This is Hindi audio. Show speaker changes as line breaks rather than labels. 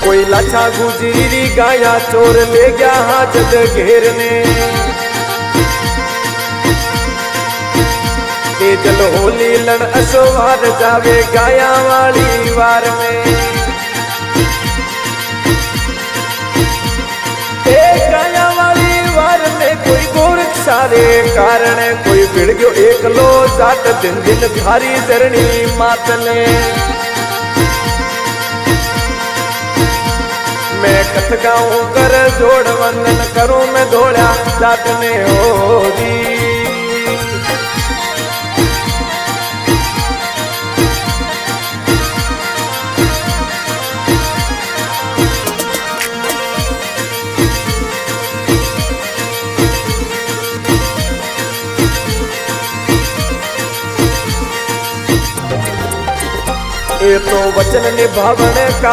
कोई लाछा गुजरी गाया चोर ले गया हाजत घेरने। तेजल होली लड़ अशोवार जावे गाया वाली वार में। गाया वाली वार में कोई गोरख सारे कारण कोई भिड़ गयो एकलो जाट दिन दिन थारी धरणी मातने। मैं कथ गाऊं कर जोड़ वंदन करूं मैं धोड़ा जाटने हो दी। ये तो वचन निभावन का